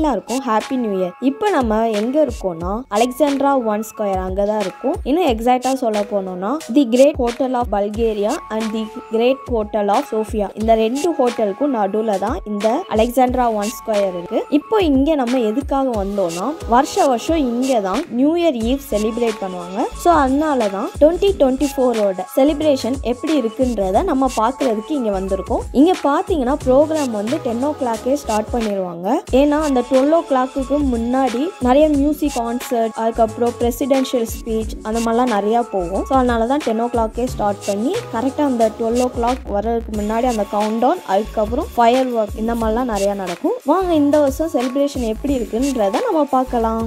எல்லாருக்கும் happy new year. இப்போ நம்ம எங்க இருக்கோம்னா அலெக்சாண்ட்ரா ஒன் ஸ்கொயர் அங்கதான் இருக்கும். இன்னும் எக்ஸாக்டா சொல்ல போனோம்னா the great hotel of Bulgaria and the great hotel of Sofia, இந்த ரெண்டு ஹோட்டலுக்கும் நடுவுல தான் இந்த அலெக்சாண்ட்ரா ஒன் ஸ்கொயர் இருக்கு. இப்போ இங்க நம்ம எதுக்காக வந்தோம்னா வருஷம் இங்க தான் நியூ இயர் ஈவ் செலிப்ரேட் பண்ணுவாங்க. ஸோ அதனாலதான் 2024 செலிப்ரேஷன் எப்படி இருக்குன்றத நம்ம பாக்குறதுக்கு இங்க வந்திருக்கோம். இங்க பாத்தீங்கன்னா ப்ரோக்ராம் வந்து 10 o'clock ஸ்டார்ட் பண்ணிடுவாங்க. ஏன்னா அந்த 12 o'clock முன்னாடி நிறைய மியூசிக் கான்சர்ட், அதுக்கப்புறம் பிரசிடென்ஷியல் ஸ்பீச் அந்த மாதிரிலாம் நிறைய போகும். ஸோ அதனால தான் 10 o'clock ஸ்டார்ட் பண்ணி கரெக்டாக அந்த 12 o'clock வர்றதுக்கு முன்னாடி அந்த கவுண்ட் டவுன், அதுக்கப்புறம் ஃபயர் ஒர்க் இந்த மாதிரிலாம் நிறையா நடக்கும். வாங்க இந்த வருஷம் செலிப்ரேஷன் எப்படி இருக்குன்றத நம்ம பார்க்கலாம்.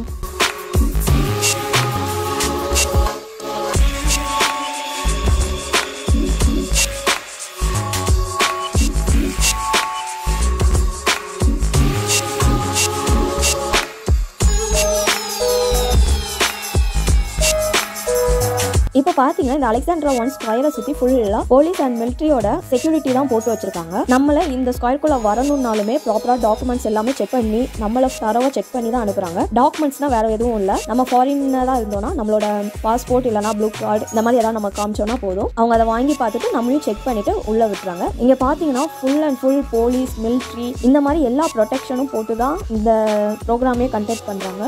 இப்போ பார்த்தீங்கன்னா இந்த அலெக்சாண்ட்ரா ஒன் ஸ்கொயரை சுற்றி ஃபுல்லாக போலீஸ் அண்ட் மிலிட்ரியோட செக்யூரிட்டி தான் போட்டு வச்சிருக்காங்க. நம்மளை இந்த ஸ்கொயருக்குள்ள வரணும்னாலுமே ப்ராப்பராக டாக்குமெண்ட்ஸ் எல்லாமே செக் பண்ணி நம்மளை தரவாக செக் பண்ணி தான் அனுப்புறாங்க. டாக்குமெண்ட்ஸ்னா வேற எதுவும் இல்லை. நம்ம ஃபாரினராக இருந்தோம்னா நம்மளோட பாஸ்போர்ட் இல்லைனா ப்ளூ கார்டு இந்த மாதிரி ஏதாவது நம்ம காமிச்சோம்னா போதும், அவங்க அதை வாங்கி பார்த்துட்டு நம்மளையும் செக் பண்ணிட்டு உள்ள விட்டுறாங்க. இங்கே பார்த்தீங்கன்னா full and full police, military இந்த மாதிரி எல்லா ப்ரொடெக்ஷனும் போட்டு தான் இந்த ப்ரோக்ராமே கண்டக்ட் பண்ணுறாங்க.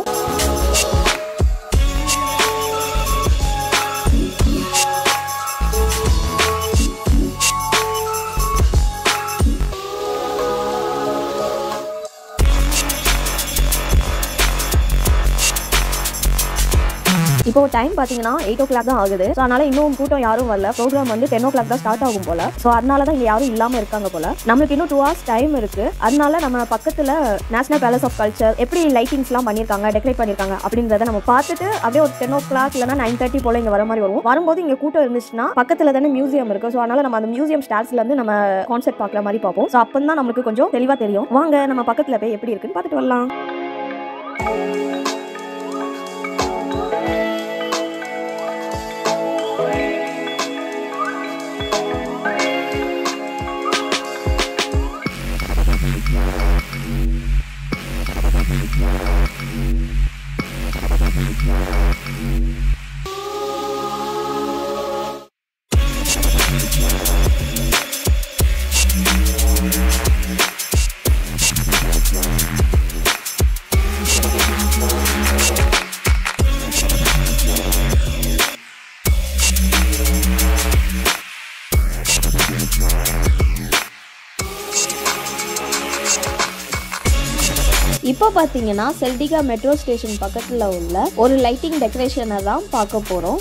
இப்போ டைம் பார்த்தீங்கன்னா 8 o'clock தான் ஆகுது. ஸோ அதனால இன்னும் கூட்டம் யாரும் வரல. ப்ரோக்ராம் வந்து 10 o'clock தான் ஸ்டார்ட் ஆகும் போல. ஸோ அதனால தான் இங்கே யாரும் இல்லாமல் இருக்காங்க போல. நம்மளுக்கு இன்னும் 2 hours டைம் இருக்கு. அதனால நம்ம பக்கத்தில் நேஷனல் பேலஸ் ஆஃப் கல்ச்சர் எப்படி லைட்டிங்ஸ்லாம் பண்ணியிருக்காங்க, டெக்கரேட் பண்ணியிருக்காங்க அப்படின்றத நம்ம பார்த்துட்டு அப்படியே ஒரு 10 o'clock இல்லைனா 9:30 போல இங்கே வர மாதிரி வருவோம். வரும்போது இங்கே கூட்டம் இருந்துச்சுன்னா பக்கத்தில் தானே மியூசியம் இருக்கு. ஸோ அதனால நம்ம அந்த மியூசியம் ஸ்டார்ஸ்ல இருந்து நம்ம கான்செப்ட் பார்க்குற மாதிரி பார்ப்போம். ஸோ அப்போ தான் நம்மளுக்கு கொஞ்சம் தெளிவாக தெரியும். வாங்க நம்ம பக்கத்தில் போய் எப்படி இருக்குன்னு பார்த்துட்டு வரலாம். இப்போ பார்த்தீங்கன்னா செல்டிகா மெட்ரோ ஸ்டேஷன் பக்கத்தில் உள்ள ஒரு லைட்டிங் டெக்கரேஷனை தான் பார்க்க போகிறோம்.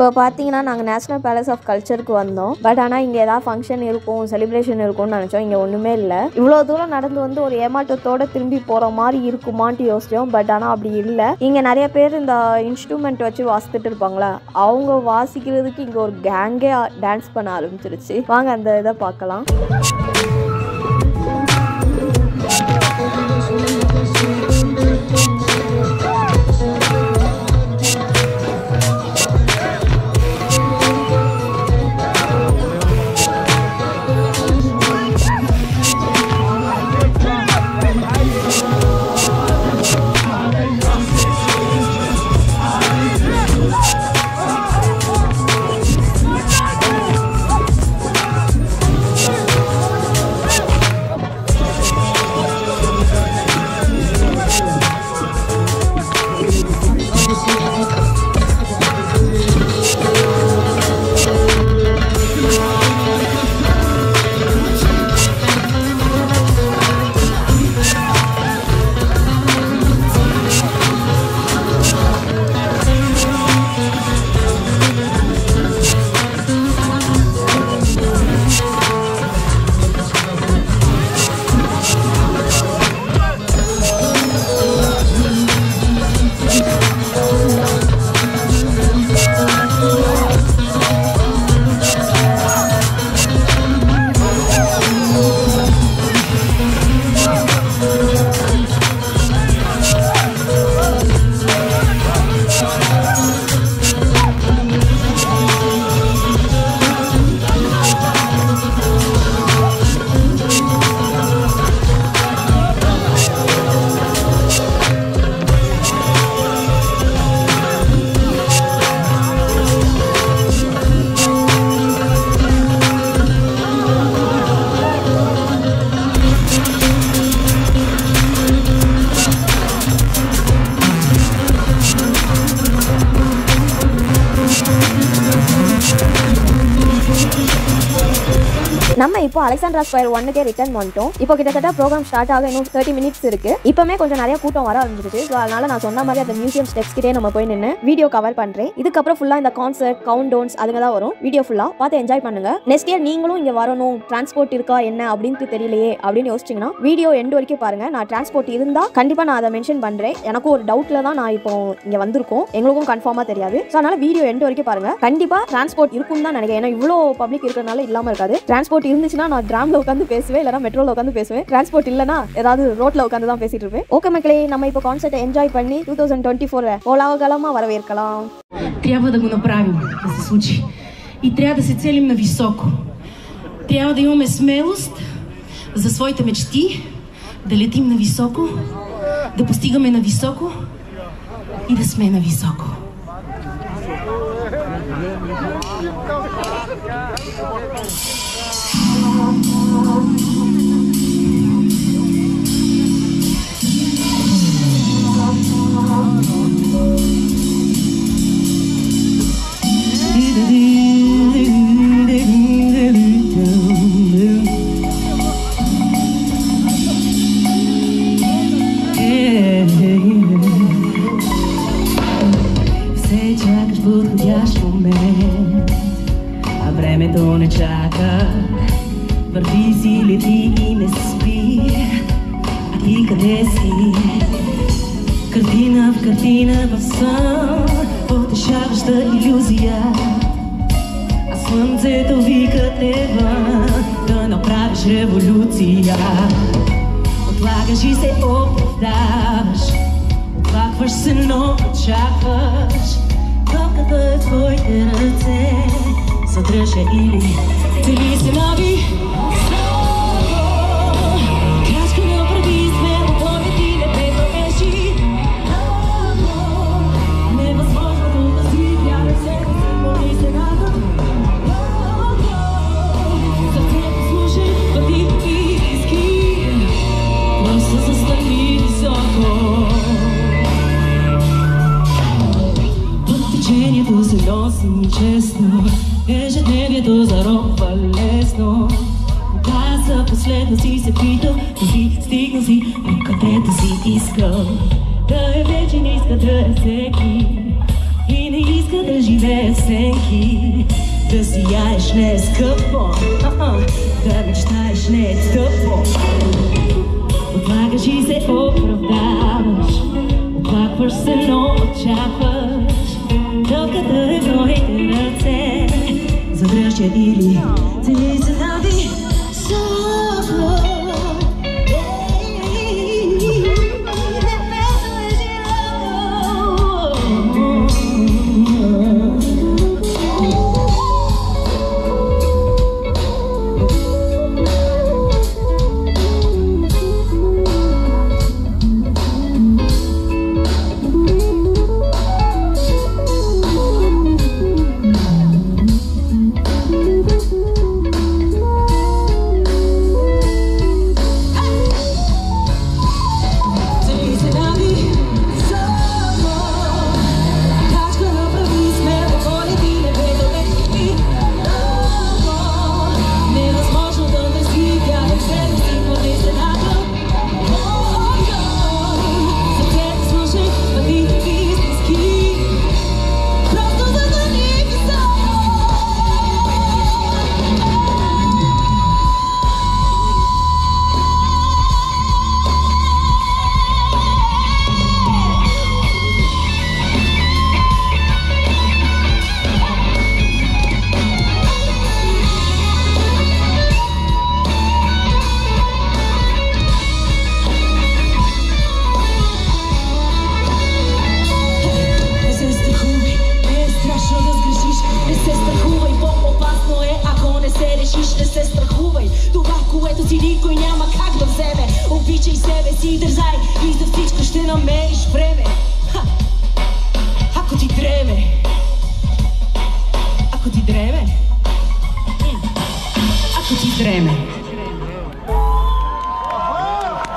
இப்போ பார்த்தீங்கன்னா நாங்கள் நேஷ்னல் பேலஸ் ஆஃப் கல்ச்சருக்கு வந்தோம். பட் ஆனால் இங்கே ஏதாவது ஃபங்க்ஷன் இருக்கும், செலிப்ரேஷன் இருக்கும்னு நினச்சோம். இங்கே ஒன்றுமே இல்லை. இவ்வளோ தூரம் நடந்து வந்து ஒரு ஏமாற்றத்தோடு திரும்பி போகிற மாதிரி இருக்குமான்ட்டு யோசித்தோம். பட் ஆனால் அப்படி இல்லை. இங்கே நிறைய பேர் இந்த இன்ஸ்ட்ருமெண்ட் வச்சு வாசித்துட்டு இருப்பாங்களா, அவங்க வாசிக்கிறதுக்கு இங்கே ஒரு கேங்கே டான்ஸ் பண்ண ஆரம்பிச்சிருச்சு. வாங்க அந்த இதை பார்க்கலாம். நம்ம இப்போ அலெக்சாண்ட்ரா ஸ்கொயர் 1க்கே ரிட்டர்ன் பண்ணிட்டோம். இப்போ கிட்டத்தட்ட ப்ரோக்ராம் ஸ்டார்ட் ஆக இன்னும் 30 மினிட்ஸ் இருக்கு. இப்போமே கொஞ்சம் நிறைய கூட்டம் வர ஆரம்பிச்சிருச்சு. ஸோ அதனால நான் சொன்ன மாதிரி அந்த மியூசியம் ஸ்டெப்ஸ் கிட்டே நம்ம போய் நின்று வீடியோ கவர் பண்றேன். இதுக்கப்புறம் ஃபுல்லா இந்த கான்சர்ட் கவுண்ட் டவுன்ஸ் அதுங்க தான் வரும். வீடியோ ஃபுல்லா பார்த்து என்ஜாய் பண்ணுங்க. நெக்ஸ்ட் இயர் நீங்களும் இங்க வரணும், டிரான்ஸ்போர்ட் இருக்கா என்ன அப்படின்னு தெரியலையே அப்படின்னு யோசிச்சிங்கன்னா வீடியோ எண்ட் வரைக்கும் பாருங்க. நான் டிரான்ஸ்போர்ட் இருந்தா கண்டிப்பா நான் அதை மென்ஷன் பண்றேன். எனக்கும் ஒரு டவுட்ல தான் நான் இப்போ இங்க வந்திருக்கோம், எங்களுக்கும் கன்ஃபார்மா தெரியாது. ஸோ அதனால வீடியோ எண்ட் வரைக்கும் பாருங்க. கண்டிப்பா டிரான்ஸ்போர்ட் இருக்கும்னு தான் நினைக்கிறேன். ஏன்னா இவ்வளோ பப்ளிக் இருக்கிறதுனால இல்லாம இருக்காது. டிரான்ஸ்போர்ட் இருந்துச்சுன்னா நான் டிராம்ல உட்காந்து பேசுவேன், இல்லைனா மெட்ரோல உட்காந்து பேசுவேன். டிரான்ஸ்போர்ட் இல்லைனா ஏதாவது ரோட்ல உட்காந்து தான் பேசிட்டு இருப்பேன். ஓகே மக்களே, நம்ம இப்போ கான்சர்ட்டை என்ஜாய் பண்ணி 2024 கோலாகலமா வரவேற்கலாம். Трябва да го направим, да се случи. И трябва да се целим на високо. Трябва да имаме смелост за своите мечти, да летим на високо, да постигаме на високо и да сме на високо. Все чакаш подходящ момент, а времето не чака. картина в сън, утешаваща илюзия. А слънцето вика те вън, да направиш революция. Отлагаш и се оправдаваш, оплакваш се, но очакваш. Топката е в твоите ръце, задръж я или цели се нави. Крачка напреди, смело полети, небето реши. Невъзможното да си вярваш в себе си, моли се надъм. Сърцето слушай, пъти иски, просто застани високо. Течението се носи честно, ежедневието заробва лесно. Кога за последно си се питал, дали стигнал си където си искал. Да е вечен иска да е всеки и не иска да живее всеки. Да сияеш не е скъпо, да мечтаеш не е тъпо. Отлагаш и се оправдаваш, оплакваш се, но очакваш. Топката е в твоите ръце, задръж я или цели се нави.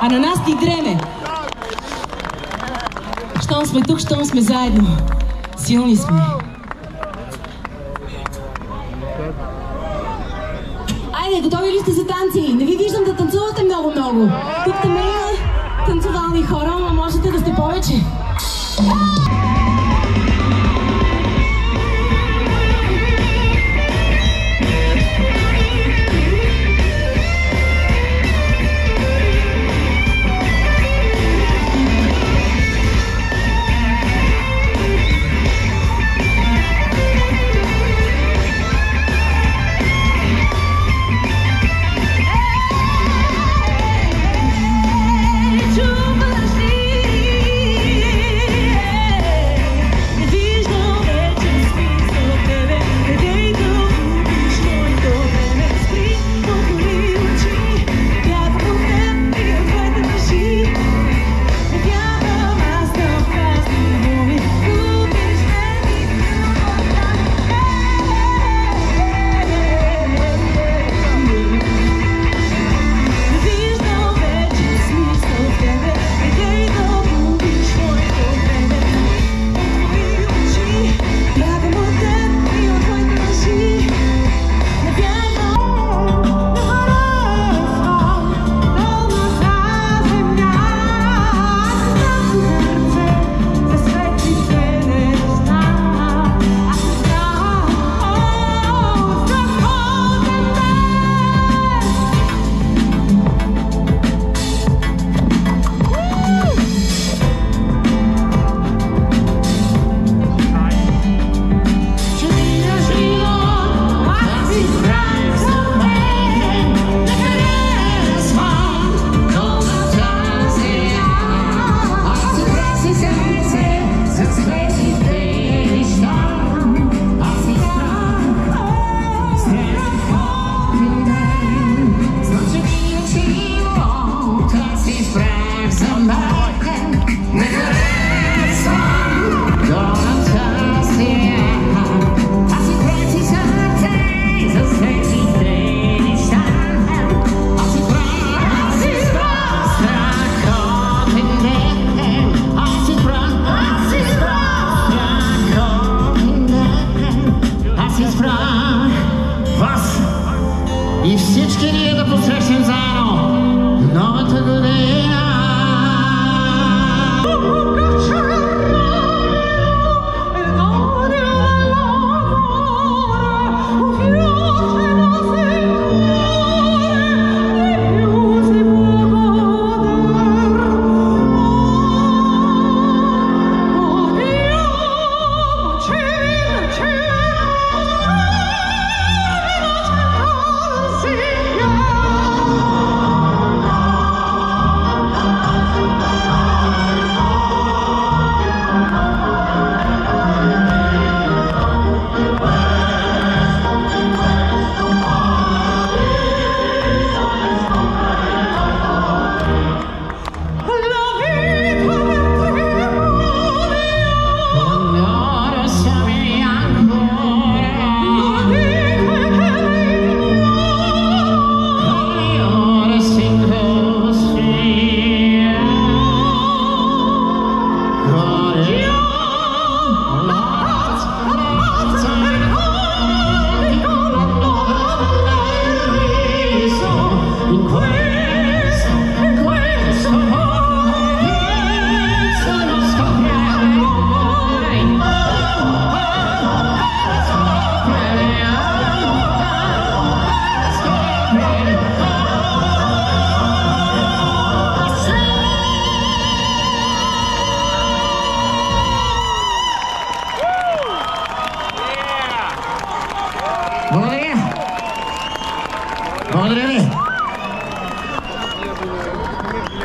А на нас ни дреме. Щом сме тук, щом сме заедно. Силни сме. Айде, готови ли сте за танци? Не ви виждам да танцувате много-много. Тук там има танцувални хора, но можете да сте повече.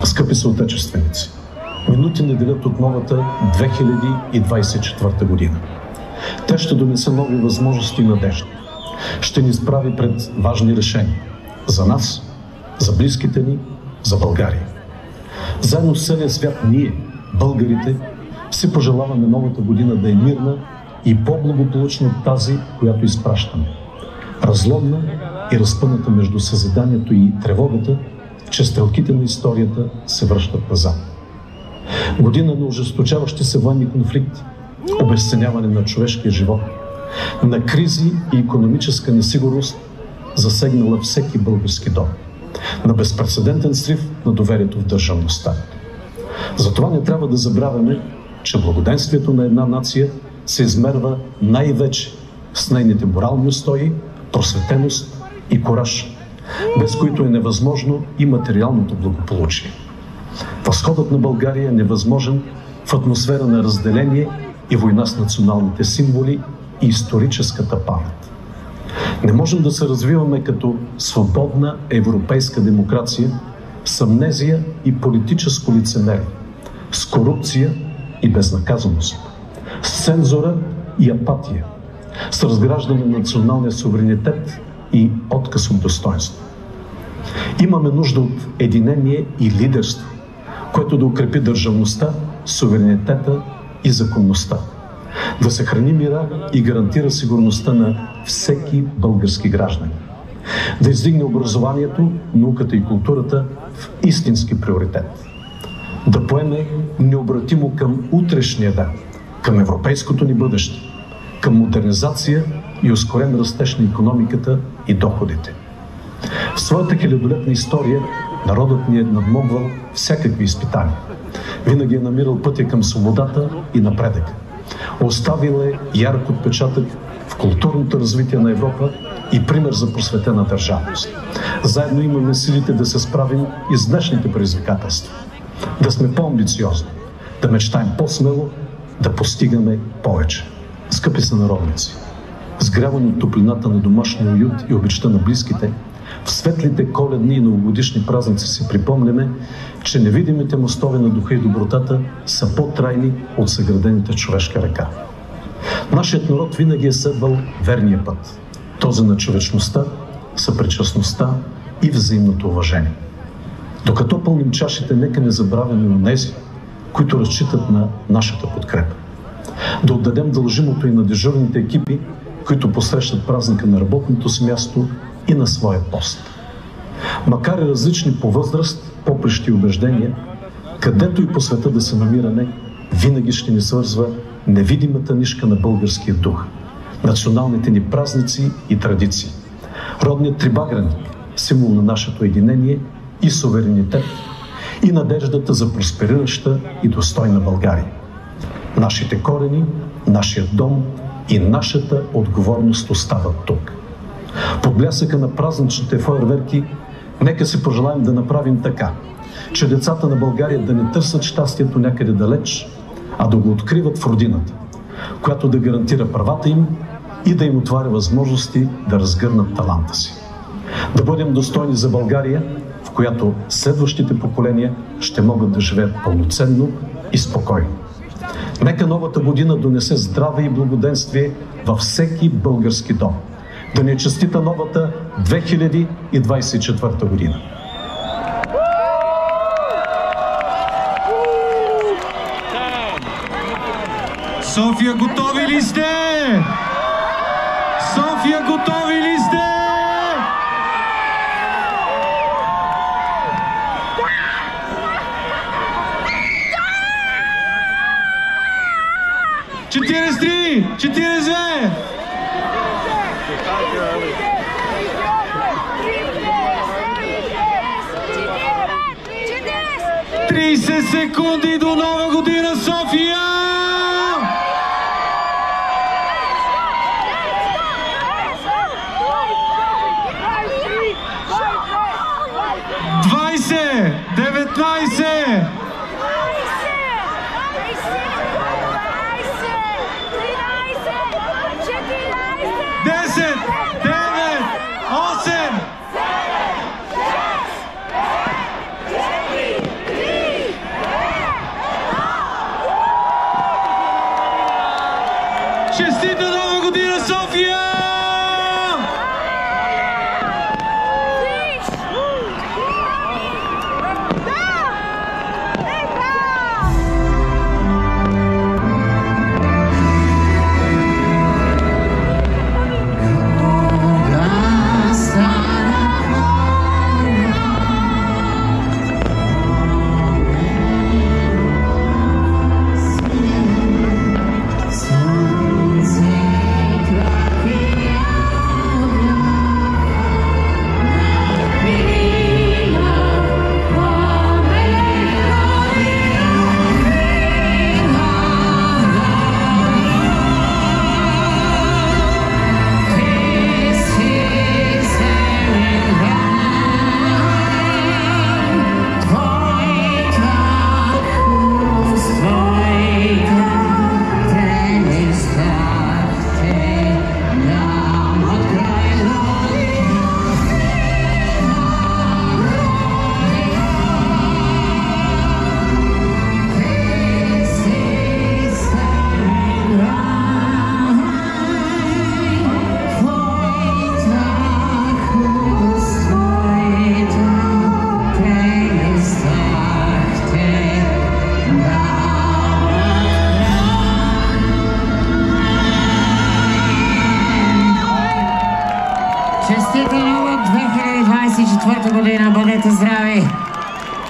Скъпи съотечественици, минути не делят от новата 2024 година. Те ще донесе нови възможности и надежда. Ще ни изправи пред важни решения. За нас, за близките ни, за България. Заедно с целия свят ние, българите, си пожелаваме новата година да е мирна и по-благополучна от тази, която изпращаме. Разломна и разпъната между съзиданието и тревогата, че стрелките на историята се връщат назад. Година на ожесточаващи се военни конфликти, обезценяване на човешкия живот, на кризи и икономическа несигурност, засегнала всеки български дом, на безпрецедентен срив на доверието в държавността. Затова не трябва да забравяме, че благоденствието на една нация се измерва най-вече с нейните морални устои, просветеност и кураж, без които е невъзможно и материалното благополучие. Възходът на България е невъзможен в атмосфера на разделение и война с националните символи и историческата памет. Не можем да се развиваме като свободна европейска демокрация с амнезия и политическо лицемерие, с корупция и безнаказаност, с цензура и апатия, с разграждане на националния суверенитет и отказ от достоинство. Имаме нужда от единение и лидерство, което да укрепи държавността, суверенитета и законността, да съхрани мира и гарантира сигурността на всеки български гражданин, да издигне образованието, науката и културата в истински приоритет, да поеме необратимо към утрешния ден, към европейското ни бъдеще, към модернизация и ускорен растеж на икономиката и доходите. В своята хилядолетна история народът ни е надмогвал всякакви изпитания. Винаги е намирал пътя към свободата и напредъка. Оставил е ярък отпечатък в културното развитие на Европа и пример за просветена държавност. Заедно имаме силите да се справим и с днешните предизвикателства. Да сме по-амбициозни, да мечтаем по-смело, да постигаме повече. Скъпи сънародници, сгрявани от топлината на домашния уют и обичта на близките, в светлите коледни и новогодишни празници си припомняме, че невидимите мостове на духа и добротата са по-трайни от съградените човешка ръка. Нашият народ винаги е следвал верния път, този на човечността, съпричастността и взаимното уважение. Докато пълним чашите, нека не забравяме онези, които разчитат на нашата подкрепа. Да отдадем дължимото и на дежурните екипи, които посрещат празника на работното си място и на своя пост. Макар и различни по възраст, поприщи и убеждения, където и по света да се намираме, винаги ще ни свързва невидимата нишка на българския дух, националните ни празници и традиции, родният трибагреник, символ на нашето единение и суверенитет, и надеждата за просперираща и достойна България. Нашите корени, нашият дом и нашата отговорност остават тук. Под блясъка на празничните фойерверки, нека си пожелаем да направим така, че децата на България да не търсят щастието някъде далеч, а да го откриват в родината, която да гарантира правата им и да им отваря възможности да разгърнат таланта си. Да бъдем достойни за България, в която следващите поколения ще могат да живеят пълноценно и спокойно. Нека новата година донесе здраве и благоденствие във всеки български дом. Да ни е честита новата 2024 година. София, готови ли сте? София, готови ли сте? Четиридесет 30 секунди до нова година, София! Двадесет, 19, 10, 9, 8,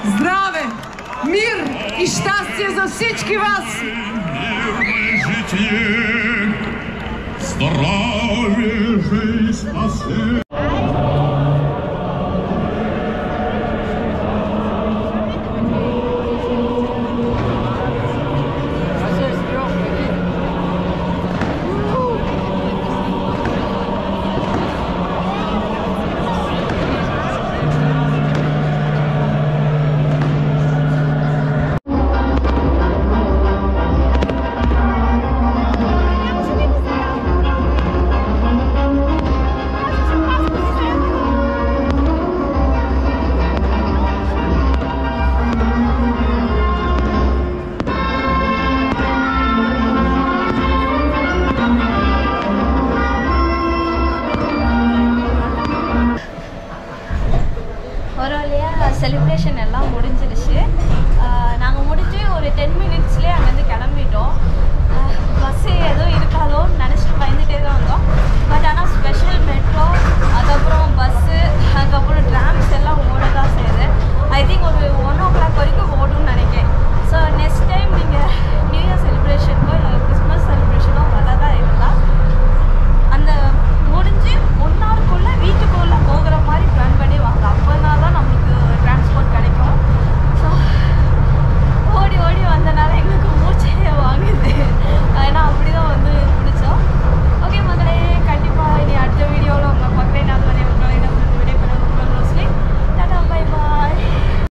Здраве, мир и щастие за всички вас! Здравия, жизнь, спасение! செலிப்ரேஷன் எல்லாம் முடிஞ்சிருச்சு. நாங்கள் முடிஞ்சு ஒரு 10 மினிட்ஸ்லேயே அங்கேருந்து கிளம்பிட்டோம். பஸ்ஸு எதுவும் இருக்காதோன்னு நினச்சிட்டு பயந்துகிட்டே தான் வந்தோம். பட் ஆனால் ஸ்பெஷல் மெட்ரோ, அதுக்கப்புறம் பஸ்ஸு, அதுக்கப்புறம் ட்ராம்ஸ் எல்லாம் ஓட தான் செய்யுது. ஐ திங்க் ஒரு